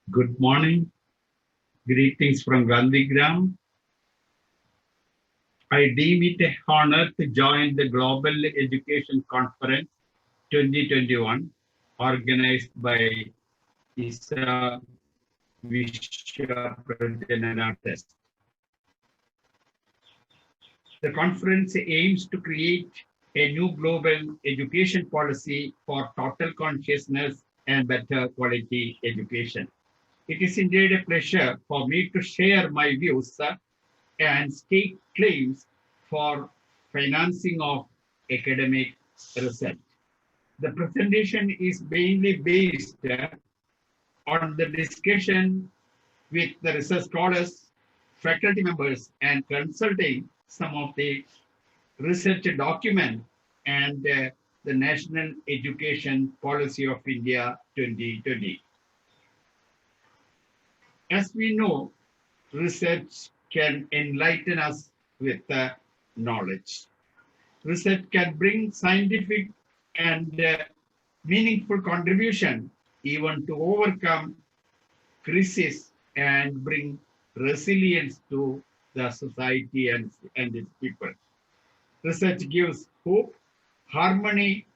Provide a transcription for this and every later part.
Good morning. Greetings from Gandhigram. I deem it a honor to join the Global Education Conference 2021 organized by ISA Vishwaprajanana Trust. The conference aims to create a new global education policy for total consciousness and better quality education. It is indeed a pleasure for me to share my views and state claims for financing of academic research. The presentation is mainly based on the discussion with the research scholars, faculty members, and consulting some of the research document and the National Education Policy of India 2020. As we know, research can enlighten us with knowledge. Research can bring scientific and meaningful contribution even to overcome crisis and bring resilience to the society and its people. Research gives hope, harmony,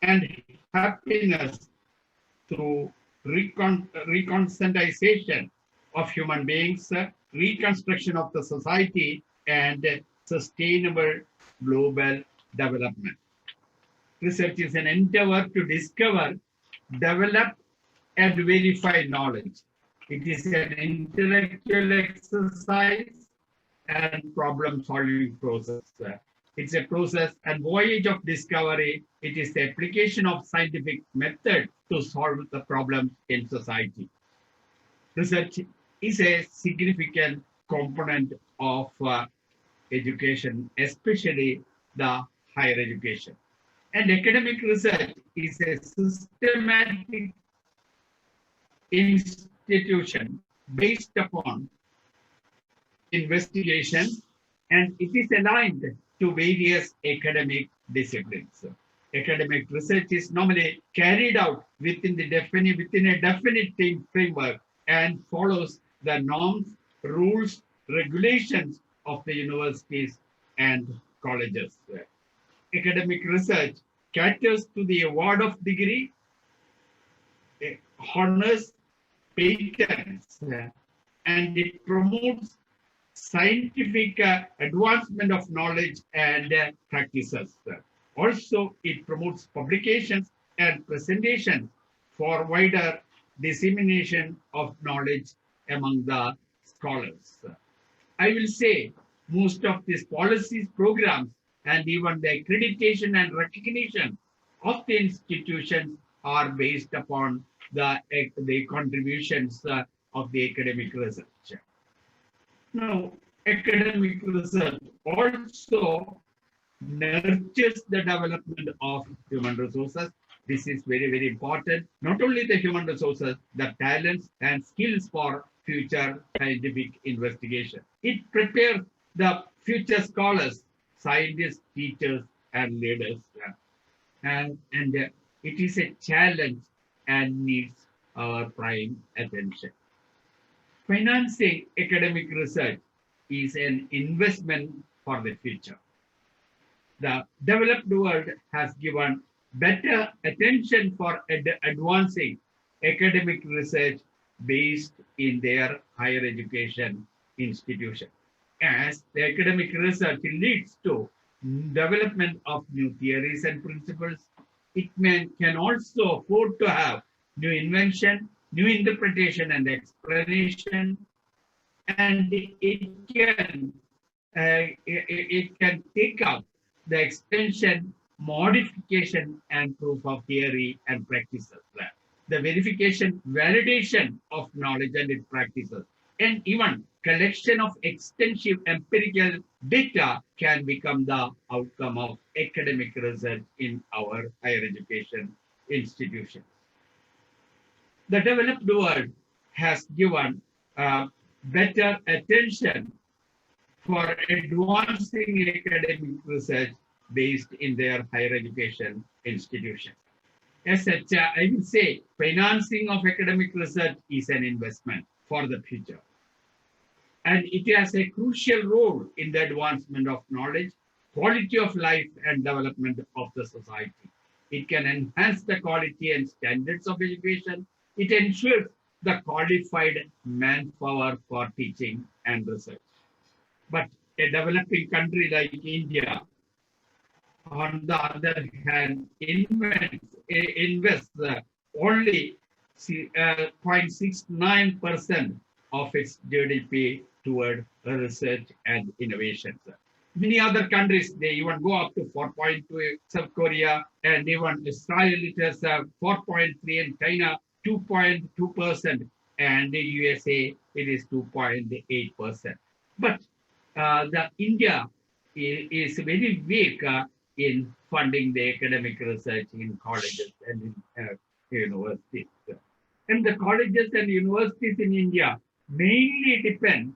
and happiness through reconciliation of human beings, reconstruction of the society, and sustainable global development. Research is an endeavor to discover, develop, and verify knowledge. It is an intellectual exercise and problem-solving process. It's a process and voyage of discovery. It is the application of scientific method to solve the problems in society. Research is a significant component of education, especially the higher education. And academic research is a systematic institution based upon investigation, and it is aligned to various academic disciplines. Academic research is normally carried out within a definite team framework and follows the norms, rules, regulations of the universities and colleges. Academic research caters to the award of degree, honors, patents, and it promotes scientific advancement of knowledge and practices. Also, it promotes publications and presentations for wider dissemination of knowledge among the scholars. I will say most of these policies, programs, and even the accreditation and recognition of the institutions are based upon the contributions of the academic research. Now, academic research also nurtures the development of human resources. This is very, very important. Not only the human resources, the talents and skills for future scientific investigation. It prepares the future scholars, scientists, teachers, and leaders. And it is a challenge and needs our prime attention. Financing academic research is an investment for the future. The developed world has given better attention for advancing academic research based in their higher education institution. As the academic research leads to development of new theories and principles, it can also afford to have new invention, new interpretation and explanation, and it can take up the extension, modification, and proof of theory and practices. The verification, validation of knowledge and its practices, and even collection of extensive empirical data can become the outcome of academic research in our higher education institutions. The developed world has given better attention for advancing academic research based in their higher education institutions. As such, I will say financing of academic research is an investment for the future. And it has a crucial role in the advancement of knowledge, quality of life, and development of the society. It can enhance the quality and standards of education. It ensures the qualified manpower for teaching and research. But a developing country like India, on the other hand, invests only 0.69% of its GDP toward research and innovations. Many other countries, they even go up to 4.2, South Korea, and even Israel, it has 4.3, and China 2.2%, and the USA, it is 2.8%. But the India is very weak in funding the academic research in colleges and in universities. And the colleges and universities in India mainly depend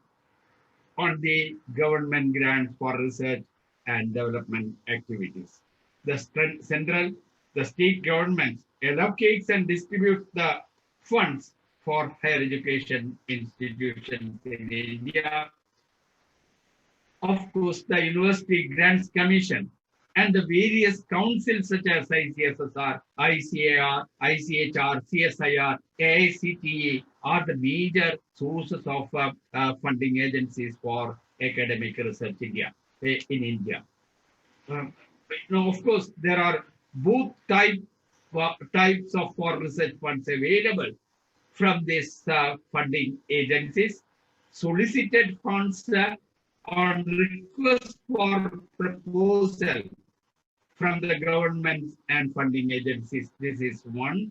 on the government grants for research and development activities. The central, the state governments allocates and distributes the funds for higher education institutions in India. Of course, the University Grants Commission and the various councils such as ICSSR, ICAR, ICHR, CSIR, AICTE are the major sources of funding agencies for academic research in India. Of course, there are both types of for research funds available from these funding agencies. Solicited funds on request for proposal from the governments and funding agencies. This is one.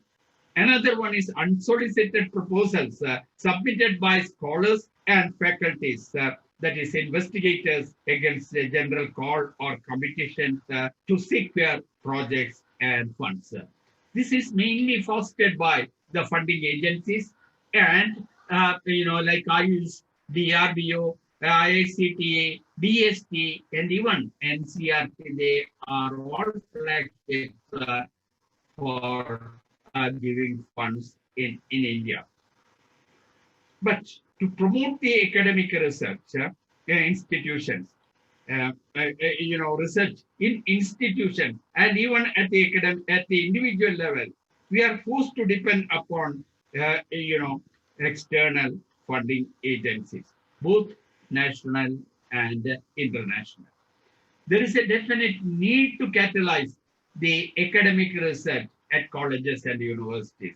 Another one is unsolicited proposals submitted by scholars and faculties, that is investigators against a general call or competition to secure projects and funds. This is mainly fostered by the funding agencies and, like IUS, DRDO, ICTA, DST, and even NCRT, they are all flagships for giving funds in India. But to promote the academic research institutions, research in institutions, and even at the individual level, we are forced to depend upon external funding agencies, both national and international. There is a definite need to catalyze the academic research at colleges and universities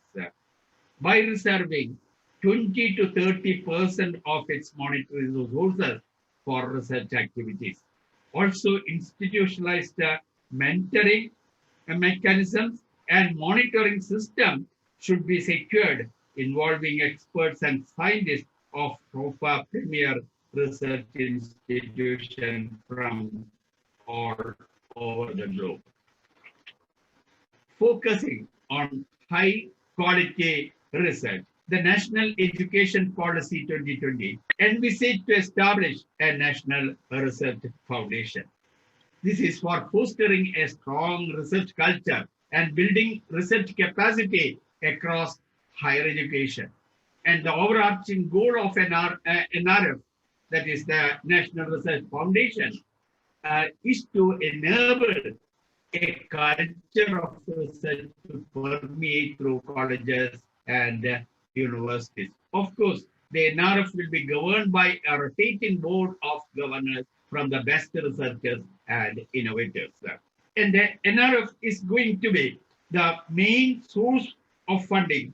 by reserving 20 to 30% of its monetary resources for research activities. Also, institutionalized mentoring mechanisms and monitoring system should be secured, involving experts and scientists of premier research institutions from all over the globe. Focusing on high quality research, the National Education Policy 2020 envisaged to establish a national research foundation. This is for fostering a strong research culture and building research capacity across higher education. And the overarching goal of NRF, that is the National Research Foundation, is to enable a culture of research to permeate through colleges and universities. Of course, the NRF will be governed by a rotating board of governors from the best researchers and innovators. And the NRF is going to be the main source of funding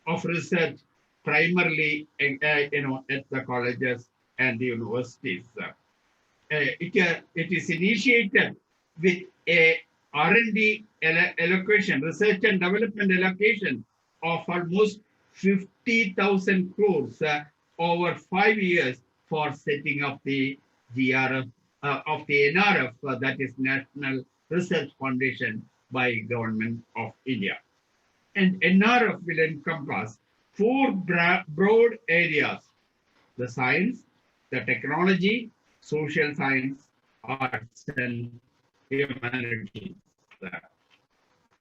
of research, primarily at the colleges and the universities. It is initiated with a R&D allocation, research and development allocation of almost 50,000 crores over 5 years for setting up the GRF of the NRF, that is National Research Foundation by Government of India. And NRF will encompass 4 broad areas: the science, the technology, social science, arts, and humanities.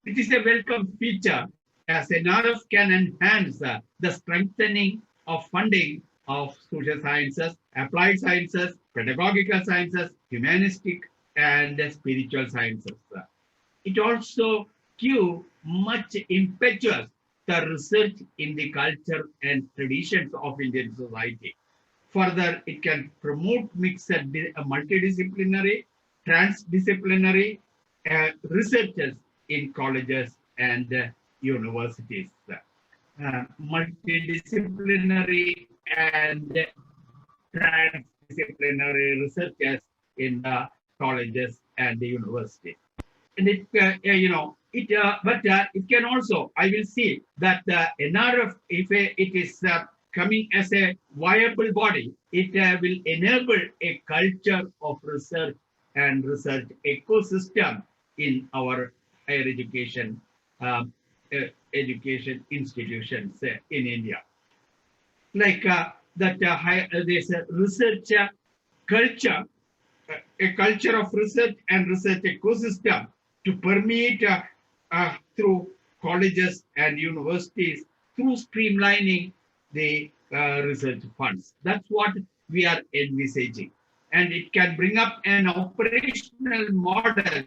It is a welcome feature as NRF can enhance the strengthening of funding of social sciences, applied sciences, pedagogical sciences, humanistic, and spiritual sciences. It also gives much impetus the research in the culture and traditions of Indian society. Further, it can promote mixed multidisciplinary, transdisciplinary researchers in colleges and universities. Multidisciplinary and transdisciplinary researchers in the colleges and the universities. And it, it can also, I will see that the NRF, if it is coming as a viable body, it will enable a culture of research and research ecosystem in our higher education education institutions in India. Like there's a research culture, a culture of research and research ecosystem to permeate through colleges and universities through streamlining the research funds. That's what we are envisaging. And it can bring up an operational model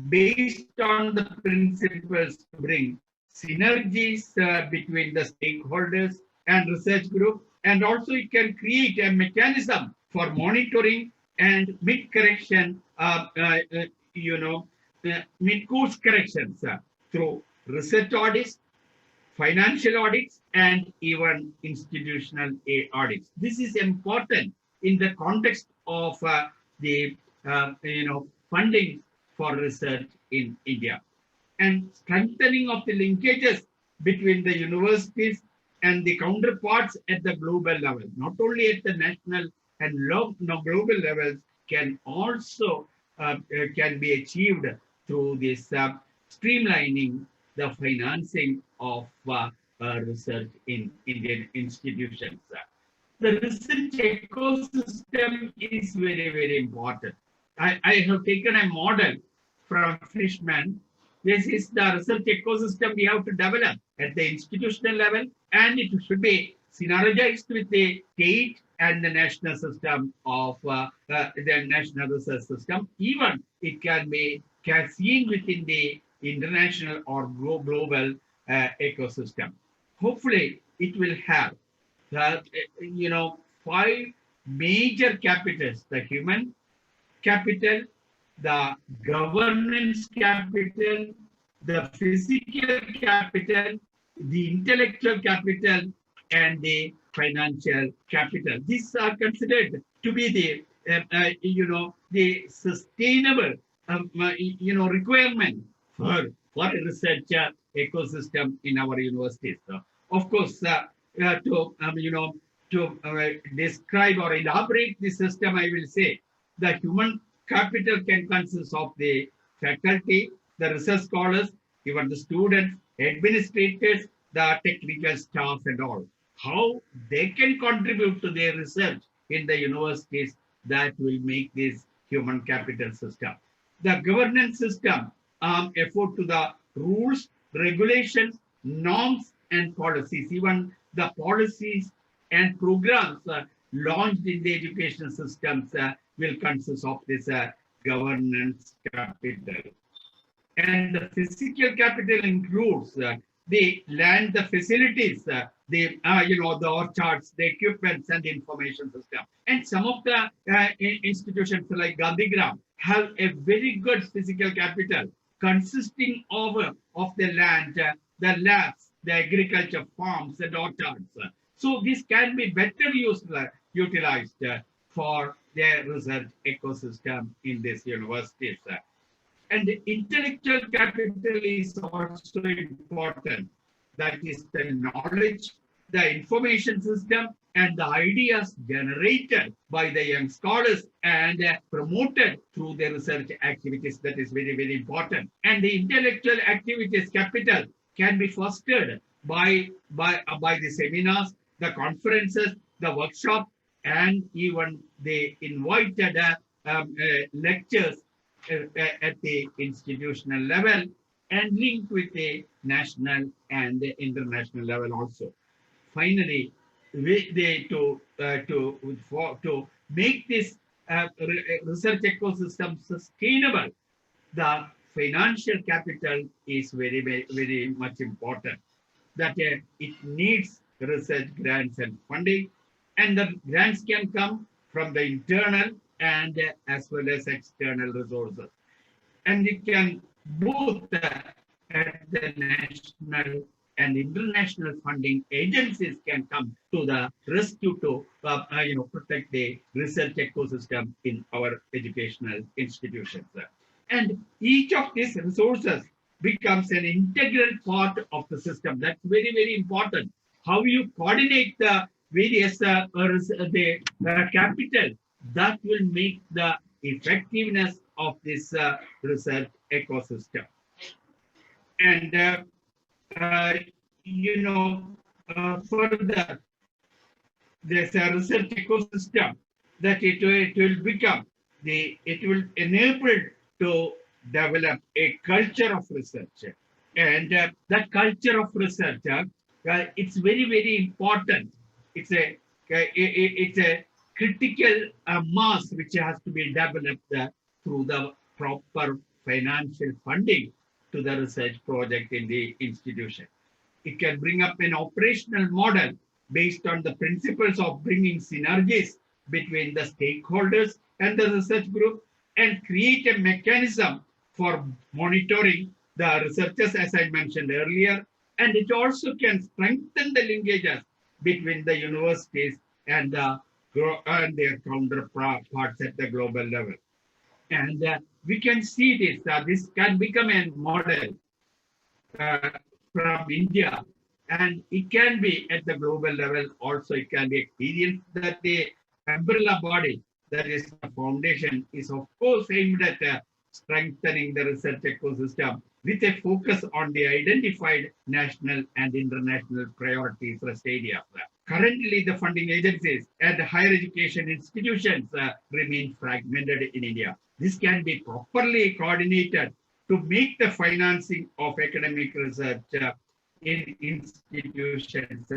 based on the principles to bring synergies between the stakeholders and research group. And also it can create a mechanism for monitoring and mid-correction, mid-course corrections through research audits, financial audits, and even institutional audits. This is important in the context of the funding for research in India, and strengthening of the linkages between the universities and the counterparts at the global level, not only at the national and global levels, can also can be achieved through this streamlining the financing of research in Indian institutions. The research ecosystem is very, very important. I have taken a model from Frischman. This is the research ecosystem we have to develop at the institutional level, and it should be synergized with the state and the national system of the national research system. Even it can be seen within the international or global ecosystem. Hopefully, it will have the 5 major capitals: the human capital, the governance capital, the physical capital, the intellectual capital, and the financial capital. These are considered to be the sustainable requirement for a research ecosystem in our universities. So, of course, to describe or elaborate the system, I will say the human capital can consist of the faculty, the research scholars, even the students, administrators, the technical staff, and all. How they can contribute to their research in the universities, that will make this human capital system. The governance system effort to the rules, regulations, norms, and policies. Even the policies and programs launched in the education systems will consist of this governance capital. And the physical capital includes the land, the facilities, the orchards, the equipments, and the information system. And some of the institutions like Gandhigram have a very good physical capital consisting of the land, the labs, the agriculture farms, and orchards. So this can be better utilized for their research ecosystem in these universities. And the intellectual capital is also important. That is the knowledge, the information system, and the ideas generated by the young scholars and promoted through their research activities. That is very, very important. And the intellectual activities capital can be fostered by the seminars, the conferences, the workshops, and even the invited lectures at the institutional level, and linked with a national and the international level also. Finally, to make this research ecosystem sustainable, the financial capital is very much important. That it needs research grants and funding, and the grants can come from the internal and as well as external resources, and it can both at the national and international funding agencies can come to the rescue to protect the research ecosystem in our educational institutions. And each of these resources becomes an integral part of the system. That's very important. How you coordinate the various capital, that will make the effectiveness of this research ecosystem. And uh, you know, further, there's a research ecosystem that it will become it will enable to develop a culture of research, and that culture of research, it's very important. It's it's a critical mass which has to be developed through the proper financial funding to the research project in the institution. It can bring up an operational model based on the principles of bringing synergies between the stakeholders and the research group, and create a mechanism for monitoring the researchers, as I mentioned earlier. And it also can strengthen the linkages between the universities and their counterparts at the global level. And we can see this. This can become a model uh, from India, and it can be at the global level also. It can be experienced that the umbrella body, that is the foundation, is of course aimed at strengthening the research ecosystem with a focus on the identified national and international priorities rest areas. Currently, the funding agencies and higher education institutions remain fragmented in India. This can be properly coordinated to make the financing of academic research in institutions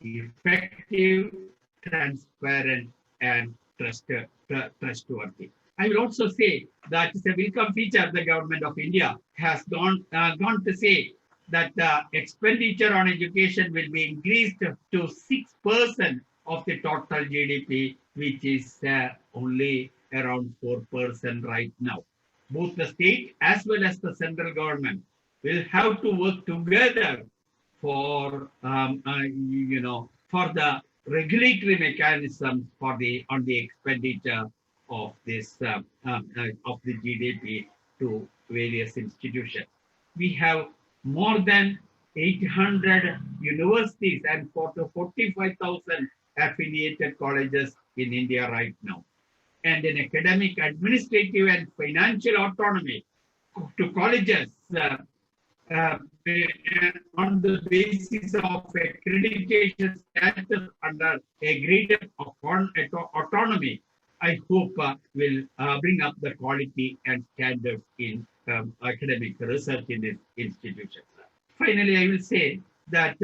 effective, transparent, and trustworthy. I will also say that it's a welcome feature. The government of India has gone to say that the expenditure on education will be increased to 6% of the total GDP, which is only around 4% right now. Both the state as well as the central government will have to work together for for the regulatory mechanisms for the on the expenditure of this of the GDP to various institutions. We have more than 800 universities and 45,000 affiliated colleges in India right now, and an academic, administrative, and financial autonomy to colleges uh, on the basis of accreditation status under a greater autonomy. I hope will bring up the quality and standards in academic research in this institution. Finally, I will say that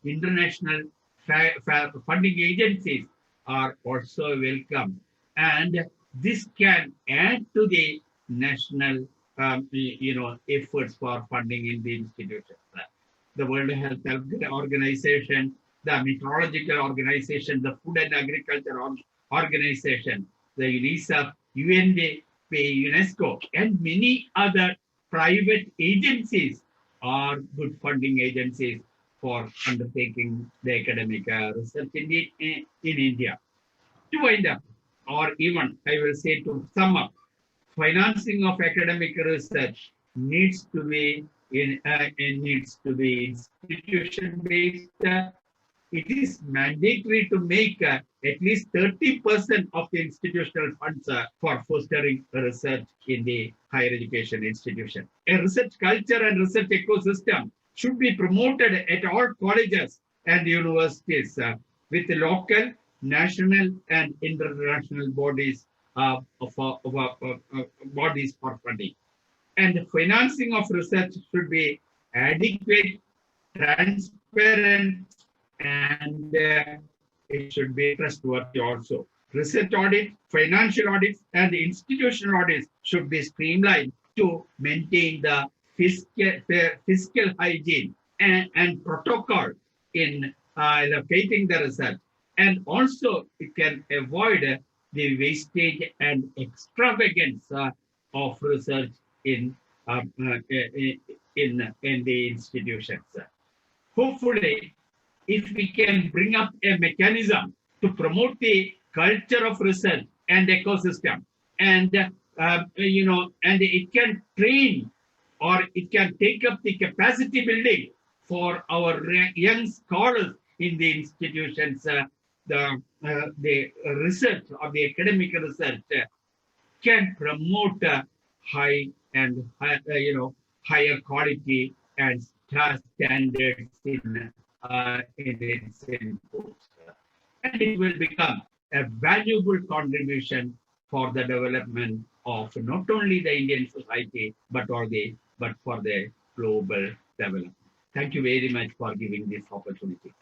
international funding agencies are also welcome, and this can add to the national efforts for funding in the institutions. The World Health Organization, the Meteorological Organization, the Food and Agriculture Organization, the UNICEF, UNDP, UNESCO, and many other private agencies are good funding agencies for undertaking the academic research in India. To wind up, or even I will say to sum up, financing of academic research needs to be institution based. It is mandatory to make at least 30% of the institutional funds for fostering research in the higher education institution. A research culture and research ecosystem should be promoted at all colleges and universities with local, national, and international bodies for funding. And the financing of research should be adequate, transparent, and it should be trustworthy also. Research audit, financial audits, and the institutional audits should be streamlined to maintain the fiscal hygiene and protocol in allocating the research. And also, it can avoid the wastage and extravagance of research in in the institutions. Hopefully, if we can bring up a mechanism to promote the culture of research and ecosystem, and and it can train or it can take up the capacity building for our young scholars in the institutions, the research or the academic research can promote high and higher quality and standards in its inputs, and it will become a valuable contribution for the development of not only the Indian society but for the global development. Thank you very much for giving this opportunity.